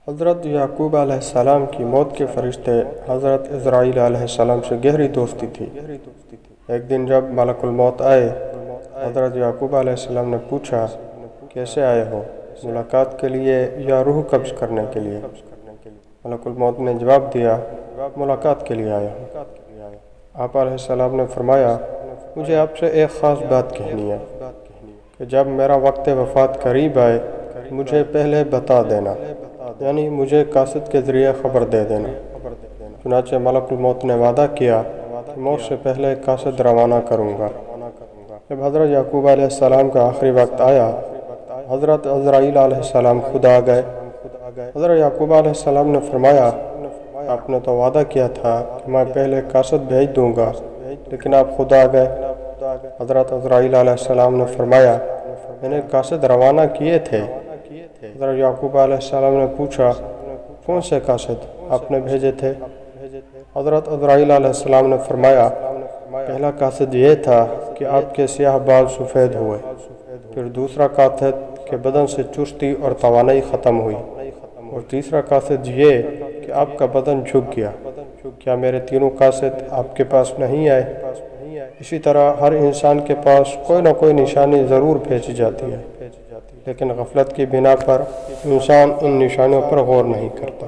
حضرت یعقوب علیہ السلام کی موت کے فرشتے حضرت اسرائیل علیہ السلام سے گہری دوستی تھی۔ ایک دن جب ملک الموت آئے، حضرت یعقوب علیہ السلام نے پوچھا، کیسے آئے ہو، ملاقات کے لیے یا روح قبض کرنے کے لیے؟ ملک الموت نے جواب دیا، ملاقات کے لیے آیا ہوں۔ آپ علیہ السلام نے فرمایا، مجھے آپ سے ایک خاص بات کہنی ہے کہ جب میرا وقت وفات قریب آئے مجھے پہلے بتا دینا، یعنی مجھے قاصد کے ذریعے خبر دے دینا۔ چنانچہ ملک الموت نے وعدہ کیا کہ موت سے پہلے قاصد روانہ کروں گا۔ جب حضرت یعقوب علیہ السلام کا آخری وقت آیا، حضرت اسرائیل علیہ السلام خود آ گئے۔ حضرت یعقوب علیہ السلام نے فرمایا، آپ نے تو وعدہ کیا تھا کہ میں پہلے قاصد بھیج دوں گا، لیکن آپ خود آ گئے۔ حضرت اسرائیل علیہ السلام نے فرمایا، میں نے قاصد روانہ کیے تھے۔ حضرت یعقوب علیہ السلام نے پوچھا، کون سے قاصد آپ نے بھیجے تھے؟ حضرت اسرائیل علیہ السلام نے فرمایا، پہلا قاصد یہ تھا کہ آپ کے سیاہ بال سفید ہوئے، پھر دوسرا قاصد کہ بدن سے چستی اور توانائی ختم ہوئی، اور تیسرا قاصد یہ کہ آپ کا بدن جھک گیا۔ کیا میرے تینوں قاصد آپ کے پاس نہیں آئے؟ اسی طرح ہر انسان کے پاس کوئی نہ کوئی نشانی ضرور بھیجی جاتی ہے، لیکن غفلت کی بنا پر انسان ان نشانیوں پر غور نہیں کرتا۔